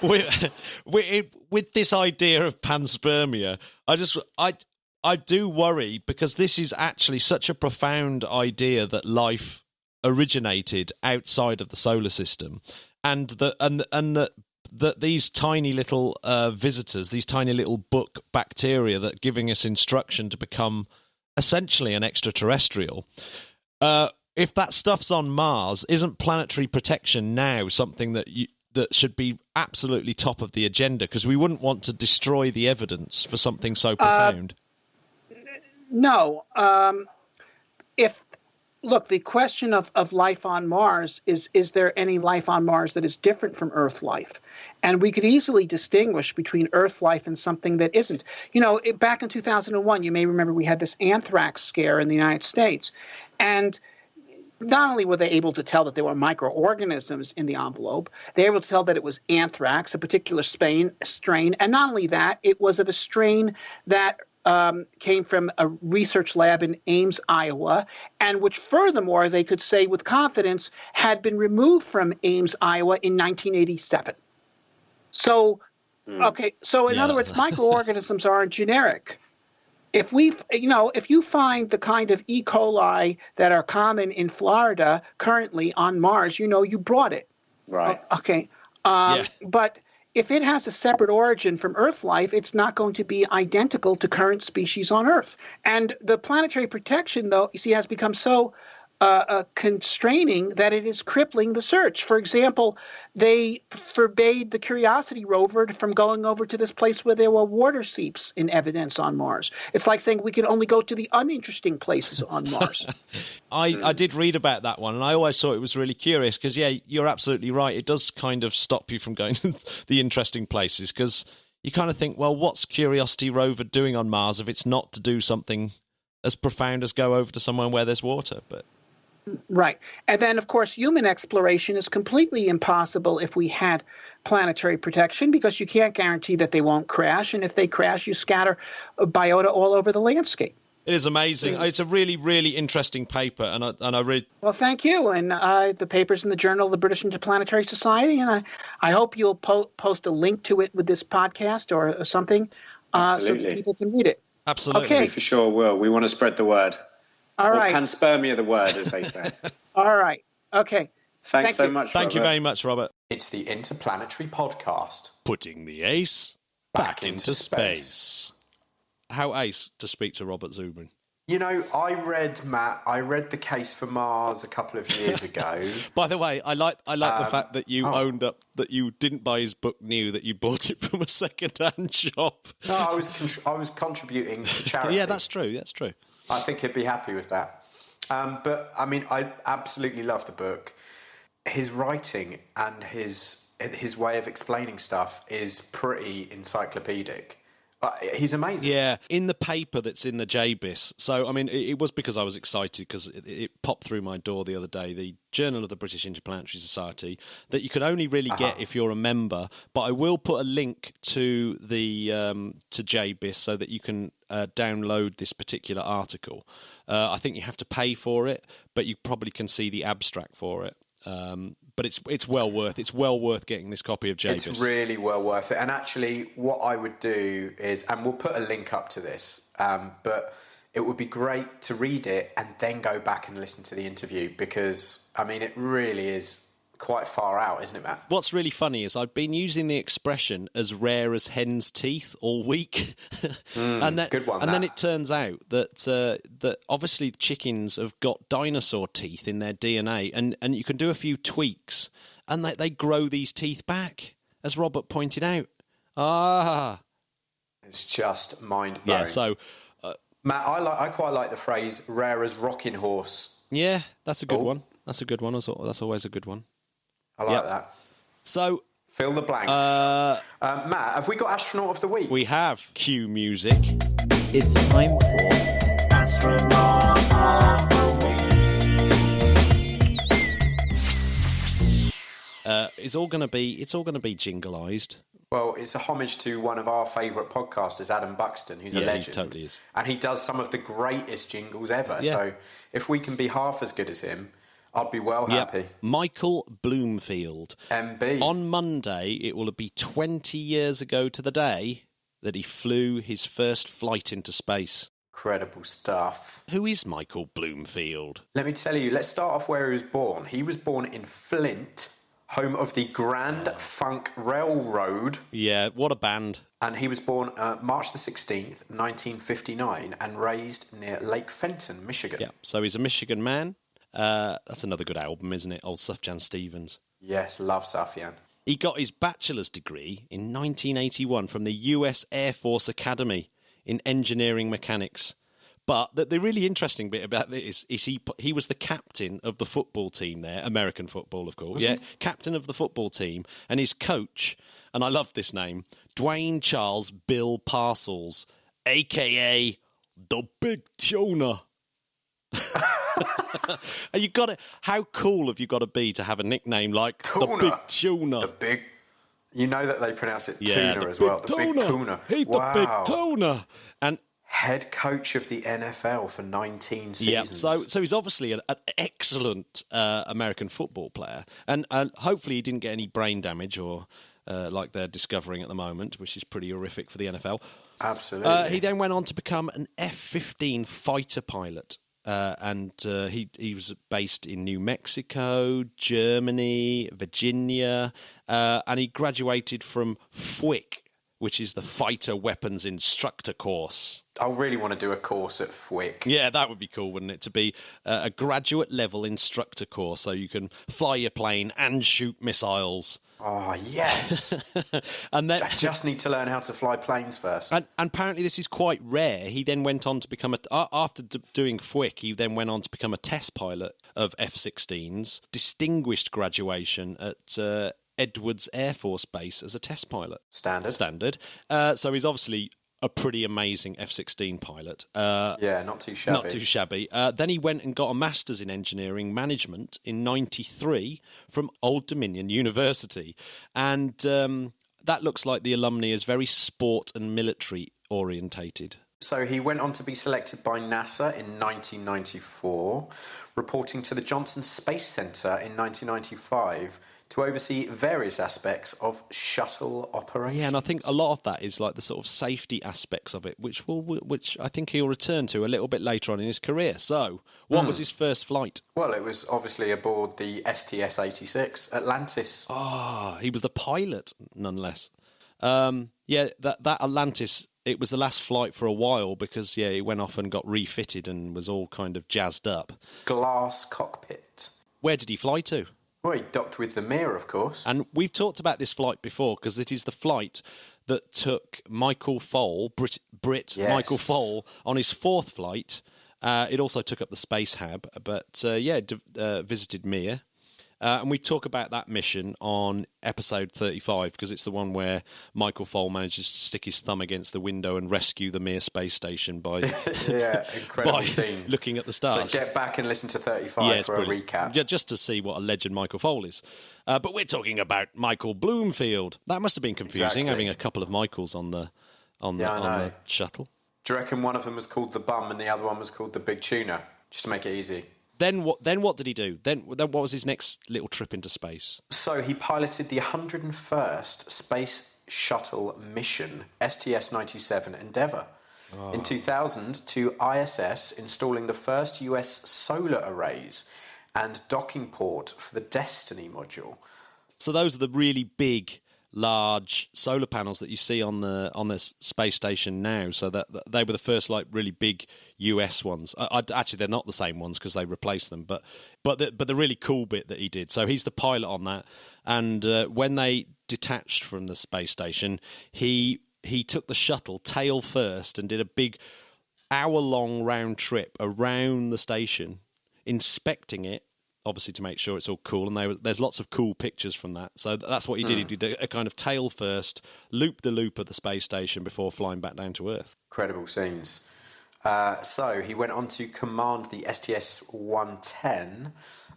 With this idea of panspermia, I do worry, because this is actually such a profound idea that life originated outside of the solar system, and that these tiny little visitors, these tiny little book bacteria that are giving us instruction to become essentially an extraterrestrial. If that stuff's on Mars, isn't planetary protection now something that should be absolutely top of the agenda? Because we wouldn't want to destroy the evidence for something so profound. No. Look, the question of life on Mars is there any life on Mars that is different from Earth life? And we could easily distinguish between Earth life and something that isn't. Back in 2001, you may remember we had this anthrax scare in the United States. And not only were they able to tell that there were microorganisms in the envelope, they were able to tell that it was anthrax, a particular strain. And not only that, it was of a strain that came from a research lab in Ames, Iowa, and which furthermore, they could say with confidence, had been removed from Ames, Iowa in 1987. So, in other words, microorganisms aren't generic. If you find the kind of E. coli that are common in Florida currently on Mars, you brought it. Right. Okay. But if it has a separate origin from Earth life, it's not going to be identical to current species on Earth. And the planetary protection, though, you see, has become so constraining that it is crippling the search. For example, they forbade the Curiosity rover from going over to this place where there were water seeps in evidence on Mars. It's like saying we can only go to the uninteresting places on Mars. I did read about that one, and I always thought it was really curious because, you're absolutely right. It does kind of stop you from going to the interesting places, because you kind of think, well, what's Curiosity rover doing on Mars if it's not to do something as profound as go over to somewhere where there's water? But right. And then, of course, human exploration is completely impossible if we had planetary protection, because you can't guarantee that they won't crash. And if they crash, you scatter biota all over the landscape. It is amazing. It's a really, really interesting paper. And I read. Well, thank you. And the paper's in the Journal of the British Interplanetary Society. And I hope you'll post a link to it with this podcast or something so that people can read it. Absolutely. Okay. We for sure will. We want to spread the word. All right. Panspermia the word, as they say. All right. Okay. Thanks so much, Thank you very much, Robert. It's the Interplanetary Podcast. Putting the ace back into space. How ace to speak to Robert Zubrin? I read The Case for Mars a couple of years ago. By the way, I like the fact that you owned up that you didn't buy his book new, that you bought it from a second-hand shop. No, I was contributing to charity. Yeah, that's true. I think he'd be happy with that. But I absolutely love the book. His writing and his way of explaining stuff is pretty encyclopedic. He's amazing. Yeah, in the paper that's in the JBIS. So, it was because I was excited because it popped through my door the other day, the Journal of the British Interplanetary Society, that you can only really get if you're a member. But I will put a link to the to JBIS so that you can download this particular article. I think you have to pay for it, but you probably can see the abstract for it. But it's well worth getting this copy of JBIS. It's really well worth it. And actually, what I would do is, and we'll put a link up to this, but it would be great to read it and then go back and listen to the interview because, I mean, it really is quite far out, isn't it, Matt? What's really funny is I've been using the expression as rare as hen's teeth all week. Good one. And then it turns out that obviously chickens have got dinosaur teeth in their DNA, and you can do a few tweaks and they grow these teeth back, as Robert pointed out. It's just mind-blowing. Yeah, so... Matt, I quite like the phrase rare as rocking horse. Yeah, that's a good one. That's a good one. That's always a good one. I like that. So... Fill the blanks. Matt, have we got Astronaut of the Week? We have. Cue music. It's time for... Astronaut of the Week. It's all going to be jingleized. Well, it's a homage to one of our favourite podcasters, Adam Buxton, who's a legend. He totally is. And he does some of the greatest jingles ever. Yeah. So if we can be half as good as him, I'd be well happy. Michael Bloomfield. MB. On Monday, it will be 20 years ago to the day that he flew his first flight into space. Incredible stuff. Who is Michael Bloomfield? Let me tell you, let's start off where he was born. He was born in Flint, home of the Grand Funk Railroad. Yeah, what a band. And he was born March the 16th, 1959, and raised near Lake Fenton, Michigan. Yeah, so he's a Michigan man. That's another good album, isn't it? Old Sufjan Stevens. Yes, love Sufjan. He got his bachelor's degree in 1981 from the US Air Force Academy in engineering mechanics. But the really interesting bit about this is he was the captain of the football team there, American football, of course. Yeah, captain of the football team. And his coach, and I love this name, Dwayne Charles Bill Parcells, a.k.a. the Big Tuna. And you got to, how cool have you got to be to have a nickname like Tuna. the Big Tuna? The Big, you know that they pronounce it tuna as well. The Big Tuna. He's the Big Tuna. And head coach of the NFL for 19 seasons. Yeah, so he's obviously an excellent American football player, and hopefully he didn't get any brain damage or like they're discovering at the moment, which is pretty horrific for the NFL. Absolutely. He then went on to become an F-15 fighter pilot. And he was based in New Mexico, Germany, Virginia, and he graduated from FWIC, which is the Fighter Weapons Instructor Course. I really want to do a course at FWIC. Yeah, that would be cool, wouldn't it? To be a graduate level instructor course so you can fly your plane and shoot missiles. Oh, yes. And then, I just need to learn how to fly planes first. And apparently this is quite rare. He then went on to become, after doing FWIC, he then went on to become a test pilot of F-16s, distinguished graduation at Edwards Air Force Base as a test pilot. Standard. So he's obviously a pretty amazing F-16 pilot. Yeah, not too shabby. Then he went and got a Master's in Engineering Management in 93 from Old Dominion University. And that looks like the alumni is very sport and military orientated. So he went on to be selected by NASA in 1994, reporting to the Johnson Space Center in 1995 to oversee various aspects of shuttle operations. Yeah, and I think a lot of that is like the sort of safety aspects of it, which I think he'll return to a little bit later on in his career. So, what was his first flight? Well, it was obviously aboard the STS-86 Atlantis. Oh, he was the pilot, nonetheless. Yeah, that Atlantis, it was the last flight for a while because, yeah, he went off and got refitted and was all kind of jazzed up. Glass cockpit. Where did he fly to? Well, he docked with the Mir, of course. And we've talked about this flight before because it is the flight that took Michael Foale, Brit yes. Michael Foale, on his fourth flight. It also took up the Space Hab, but visited Mir. And we talk about that mission on episode 35 because it's the one where Michael Foale manages to stick his thumb against the window and rescue the Mir space station by incredible scenes. Looking at the stars. So get back and listen to 35 for a recap. Yeah, just to see what a legend Michael Foale is. But we're talking about Michael Bloomfield. That must have been confusing, having a couple of Michaels on the shuttle. Do you reckon one of them was called the Bum and the other one was called the Big Tuna? Just to make it easy. Then what did he do? Then what was his next little trip into space? So he piloted the 101st Space Shuttle mission, STS-97 Endeavour. In 2000, to ISS, installing the first US solar arrays and docking port for the Destiny module. So those are the really big, large solar panels that you see on the space station now. So that they were the first really big US ones. Actually, they're not the same ones because they replaced them. But the really cool bit that he did. So he's the pilot on that. And when they detached from the space station, he took the shuttle tail first and did a big hour-long round trip around the station, inspecting it, obviously to make sure it's all cool. And there's lots of cool pictures from that. So that's what he did. He did a kind of tail first, loop the loop of the space station before flying back down to Earth. Incredible scenes. So he went on to command the STS-110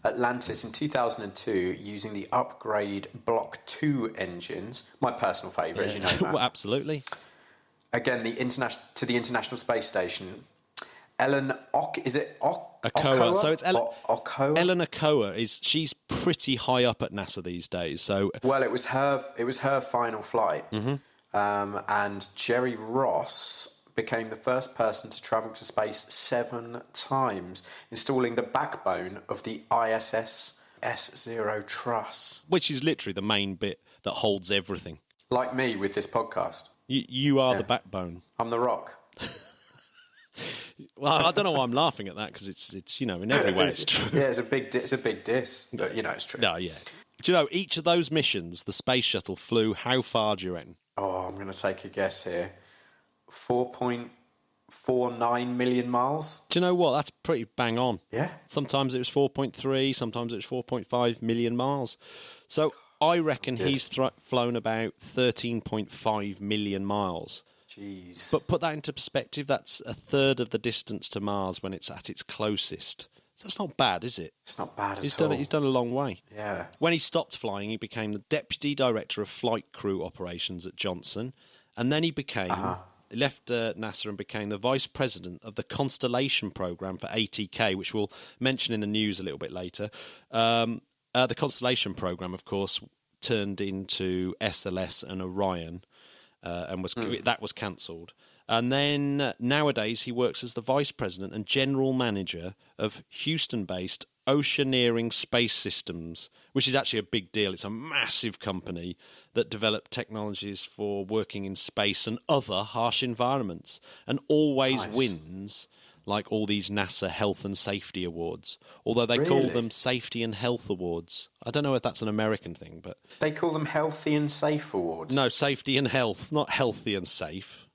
Atlantis in 2002 using the upgrade Block 2 engines. My personal favourite, as you know. Well, absolutely. Again, the International Space Station. Ellen Ochoa. So it's Ochoa. Ellen Ochoa she's pretty high up at NASA these days. So well, it was her final flight, and Jerry Ross became the first person to travel to space 7 times, installing the backbone of the ISS S0 truss, which is literally the main bit that holds everything. Like me with this podcast. You are the backbone. I'm the rock. Well, I don't know why I'm laughing at that because it's in every way it's true. Yeah, it's a big diss, but it's true. No, yeah. Do you know each of those missions the space shuttle flew? How far do you reckon? Oh, I'm going to take a guess here. 4.49 million miles. Do you know what? That's pretty bang on. Yeah. Sometimes it was 4.3, sometimes it was 4.5 million miles. So I reckon he's flown about 13.5 million miles. Jeez. But put that into perspective, that's a third of the distance to Mars when it's at its closest. So that's not bad, is it? It's not bad at all. He's done a long way. Yeah. When he stopped flying, he became the Deputy Director of Flight Crew Operations at Johnson. And then he left NASA and became the Vice President of the Constellation Programme for ATK, which we'll mention in the news a little bit later. The Constellation Programme, of course, turned into SLS and Orion. And that was cancelled. And then nowadays he works as the Vice President and General Manager of Houston-based Oceaneering Space Systems, which is actually a big deal. It's a massive company that developed technologies for working in space and other harsh environments and always wins like all these NASA health and safety awards, although they call them safety and health awards. I don't know if that's an American thing, but... They call them healthy and safe awards? No, safety and health, not healthy and safe.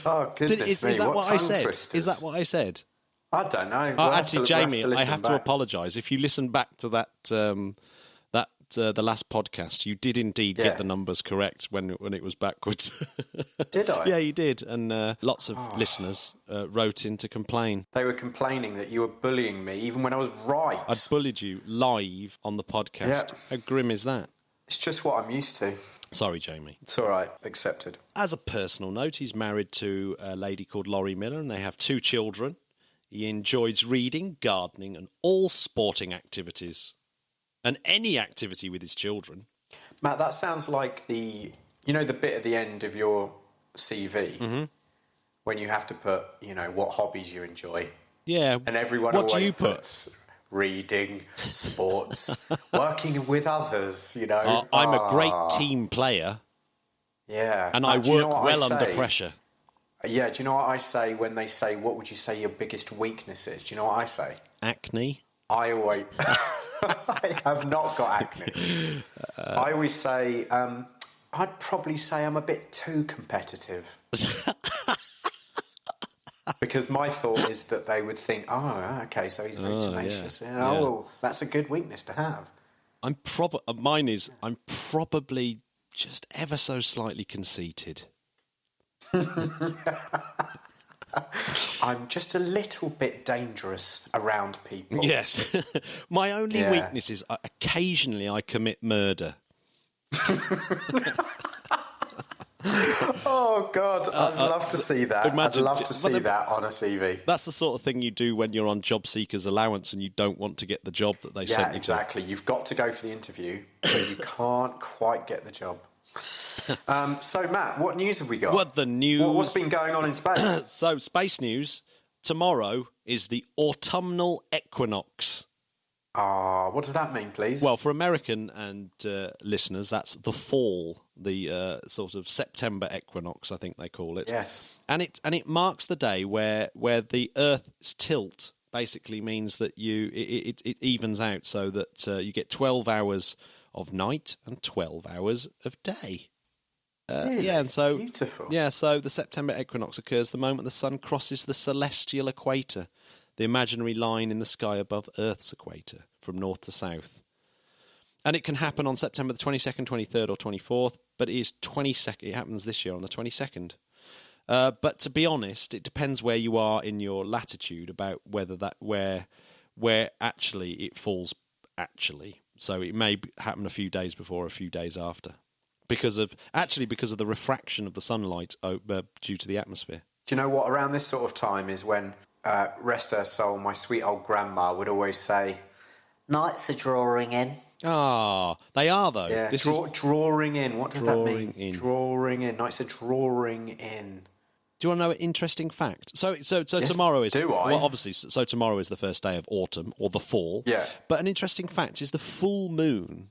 Oh, goodness me, is that what I said? Twisters. Is that what I said? I don't know. Actually, Jamie, I have to apologise. If you listen back to that... the last podcast, you did indeed get the numbers correct when it was backwards. Did I? Yeah, you did. And lots of listeners wrote in to complain. They were complaining that you were bullying me even when I was right. I bullied you live on the podcast. Yeah. How grim is that? It's just what I'm used to. Sorry, Jamie. It's all right. Accepted. As a personal note, he's married to a lady called Laurie Miller and they have 2 children. He enjoys reading, gardening and all sporting activities. And any activity with his children. Matt, that sounds like the bit at the end of your CV when you have to put, what hobbies you enjoy. Yeah. And everyone always puts reading, sports, working with others, I'm a great team player. Yeah. And I work well under pressure. Yeah, do you know what I say when they say, what would you say your biggest weakness is? Do you know what I say? Acne. I always... I have not got acne. I always say, I'd probably say I'm a bit too competitive. Because my thought is that they would think, oh, okay, so he's very tenacious. Yeah. Oh, well, that's a good weakness to have. I'm probably just ever so slightly conceited. I'm just a little bit dangerous around people. Yes. My only weakness is occasionally I commit murder. Oh, God. I'd love to see that. I'd love to see that on a CV. That's the sort of thing you do when you're on job seekers allowance and you don't want to get the job that they sent you exactly. You've got to go for the interview, but you can't quite get the job. So, Matt, what news have we got? What the news? What's been going on in space? So, space news. Tomorrow is the autumnal equinox. What does that mean, please? Well, for American and listeners, that's the fall, the sort of September equinox, I think they call it. Yes. And it marks the day where the Earth's tilt basically means that it evens out, so that you get 12 hours of night and 12 hours of day. Really? Yeah, and so beautiful. Yeah, so the September equinox occurs the moment the sun crosses the celestial equator, the imaginary line in the sky above Earth's equator, from north to south. And it can happen on September the 22nd, 23rd or 24th, but it happens this year on the 22nd. But to be honest, it depends where you are in your latitude about where actually it falls actually. So it may happen a few days before, a few days after. Because of the refraction of the sunlight due to the atmosphere. Do you know what? Around this sort of time is when, rest her soul, my sweet old grandma would always say, "Nights are drawing in." Ah, they are though. Yeah, drawing in. What does that mean? Drawing in. Nights are drawing in. Do you want to know an interesting fact? So yes, tomorrow is... Do I? Well, obviously, so tomorrow is the first day of autumn, or the fall. Yeah. But an interesting fact is the full moon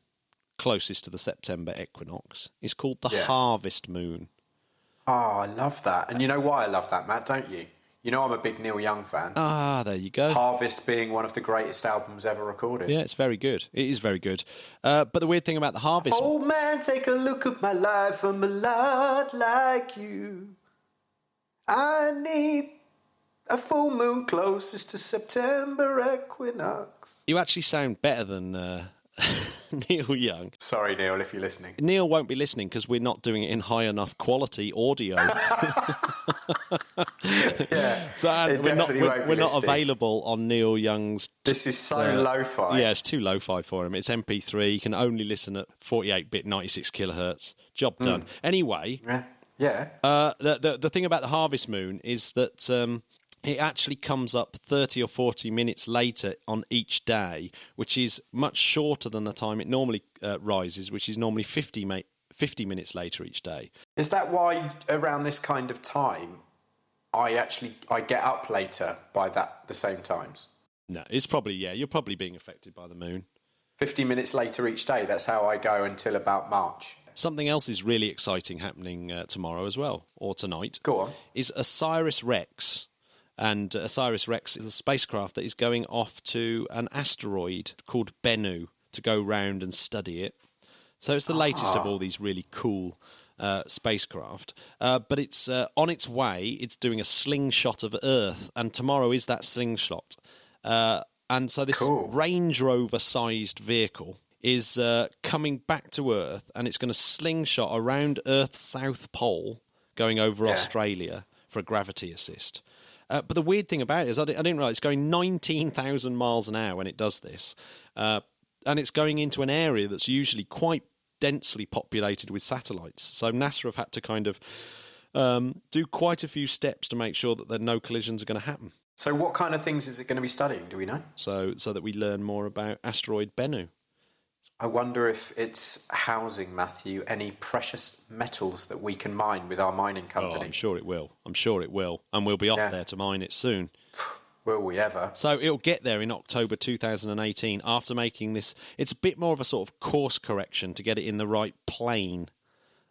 closest to the September equinox is called the harvest moon. Oh, I love that. And you know why I love that, Matt, don't you? You know I'm a big Neil Young fan. Ah, there you go. Harvest being one of the greatest albums ever recorded. Yeah, it's very good. It is very good. But the weird thing about the harvest... Oh, man, take a look at my life. I'm a lot like you. I need a full moon closest to September equinox. You actually sound better than Neil Young. Sorry, Neil, if you're listening. Neil won't be listening because we're not doing it in high enough quality audio. Yeah, so we're not available on Neil Young's... This is so lo-fi. Yeah, it's too lo-fi for him. It's MP3. You can only listen at 48-bit, 96 kilohertz. Job done. Anyway... Yeah. The thing about the harvest moon is that it actually comes up 30 or 40 minutes later on each day, which is much shorter than the time it normally rises, which is normally 50 minutes later each day. Is that why around this kind of time I get up later by the same times? No, it's probably, you're probably being affected by the moon. 50 minutes later each day, that's how I go until about March. Something else is really exciting happening tomorrow as well, or tonight. Go on. Is Osiris-Rex. And Osiris-Rex is a spacecraft that is going off to an asteroid called Bennu to go round and study it. So it's the latest of all these really cool spacecraft. But it's on its way, it's doing a slingshot of Earth, and tomorrow is that slingshot. And so this Range Rover-sized vehicle is coming back to Earth, and it's going to slingshot around Earth's south pole, going over Australia for a gravity assist. But the weird thing about it is I didn't realise it's going 19,000 miles an hour when it does this. And it's going into an area that's usually quite densely populated with satellites. So NASA have had to kind of do quite a few steps to make sure that no collisions are going to happen. So what kind of things is it going to be studying, do we know? So that we learn more about asteroid Bennu. I wonder if it's housing, Matthew, any precious metals that we can mine with our mining company. Oh, I'm sure it will. And we'll be off there to mine it soon. Will we ever? So it'll get there in October 2018 after making this. It's a bit more of a sort of course correction to get it in the right plane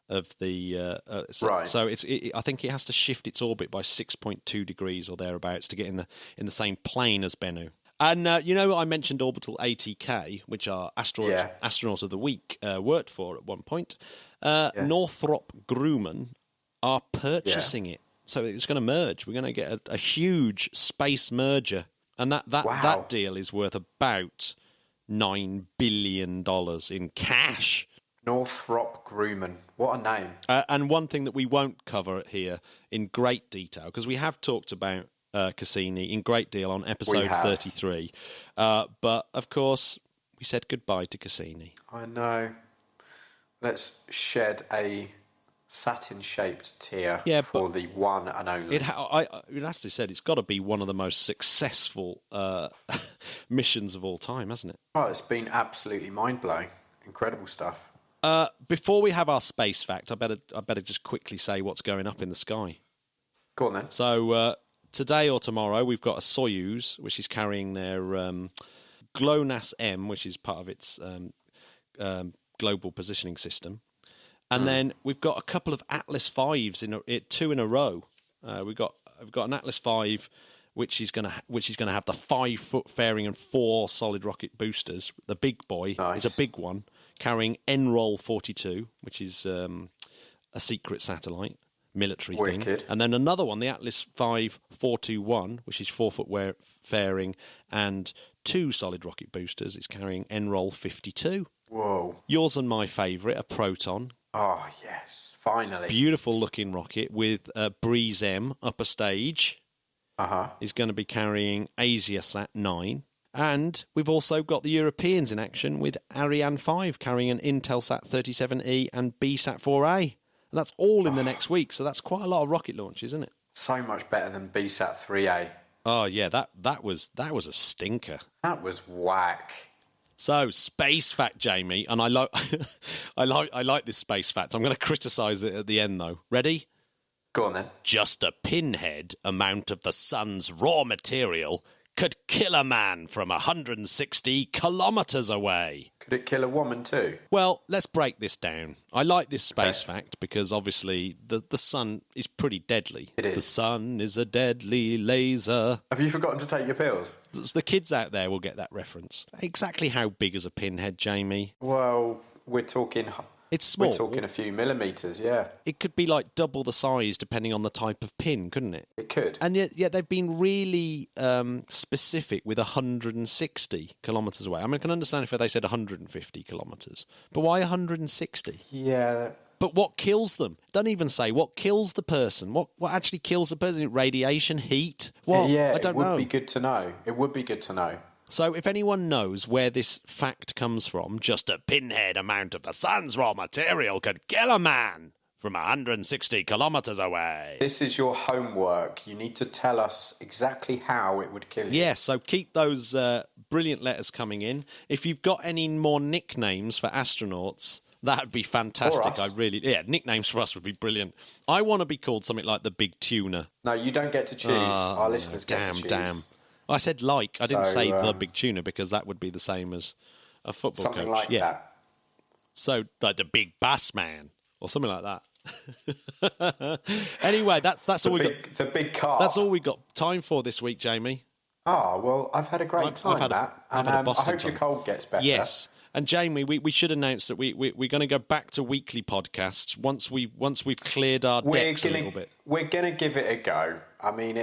of the... right. So I think it has to shift its orbit by 6.2 degrees or thereabouts to get in the same plane as Bennu. And, I mentioned Orbital ATK, which are astronauts of the week, worked for at one point. Northrop Grumman are purchasing it. So it's going to merge. We're going to get a huge space merger. And that deal is worth about $9 billion in cash. Northrop Grumman. What a name. And one thing that we won't cover here in great detail, because we have talked about Cassini in great deal on episode 33. But, of course, we said goodbye to Cassini. I know. Let's shed a satin-shaped tear for the one and only. It has to be said, it's got to be one of the most successful missions of all time, hasn't it? Oh, it's been absolutely mind-blowing. Incredible stuff. Before we have our space fact, I better just quickly say what's going up in the sky. Go on then. So today or tomorrow, we've got a Soyuz, which is carrying their GLONASS-M, which is part of its global positioning system. And then we've got a couple of Atlas V's two in a row. We've got an Atlas V, which is going to have the 5-foot fairing and 4 solid rocket boosters. The big boy is a big one, carrying NROL 42, which is a secret satellite, military thing. And then another one, the Atlas V 421, which is 4-foot fairing and 2 solid rocket boosters. It's carrying NROL 52. Whoa! Yours and my favourite, a Proton. Oh, yes, finally. Beautiful looking rocket with Breeze M upper stage. Is going to be carrying AsiaSat 9. And we've also got the Europeans in action with Ariane 5 carrying an Intelsat 37E and BSat 4A. And that's all in the next week, so that's quite a lot of rocket launches, isn't it? So much better than BSat 3A. Oh, yeah, that was a stinker. That was whack. So, space fact, Jamie, and I like this space fact. I'm going to criticise it at the end, though. Ready? Go on, then. Just a pinhead amount of the sun's raw material could kill a man from 160 kilometres away. Could it kill a woman too? Well, let's break this down. I like this space fact because obviously the sun is pretty deadly. It is. The sun is a deadly laser. Have you forgotten to take your pills? The kids out there will get that reference. Exactly how big is a pinhead, Jamie? Well, we're talking... It's small. We're talking a few millimetres, yeah. It could be like double the size depending on the type of pin, couldn't it? It could. And yet they've been really specific with 160 kilometres away. I mean, I can understand if they said 150 kilometres, but why 160? Yeah. But what kills them? Don't even say what kills the person. What actually kills the person? Radiation, heat? What? Yeah, I don't know. It would be good to know. It would be good to know. So if anyone knows where this fact comes from, just a pinhead amount of the sun's raw material could kill a man from 160 kilometres away. This is your homework. You need to tell us exactly how it would kill you. Yeah, so keep those brilliant letters coming in. If you've got any more nicknames for astronauts, that'd be fantastic. Nicknames for us would be brilliant. I want to be called something like the Big Tuna. No, you don't get to choose. Our listeners get to choose. Damn. I said like. I didn't say the Big Tuna because that would be the same as a football something coach. Something like that. So, like the Big Bass Man or something like that. Anyway, that's all we got. The big car. That's all we got time for this week, Jamie. Oh, well, I've had a great time, Matt. I hope your cold gets better. Yes. And Jamie, we should announce that we're going to go back to weekly podcasts once we've cleared our decks a little bit. We're going to give it a go. I mean,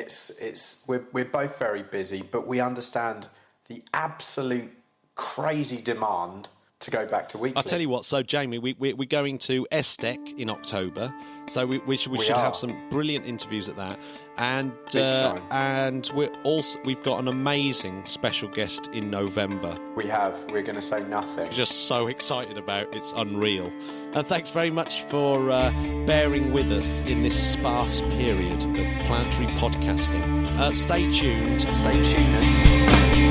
we're both very busy, but we understand the absolute crazy demand to go back to weekly. I'll tell you what. So, Jamie, we're going to ESTEC in October. So we should have some brilliant interviews at that. And we've got an amazing special guest in November. We're going to say nothing. Just so excited about it's unreal. And thanks very much for bearing with us in this sparse period of planetary podcasting. Stay tuned. Stay tuned.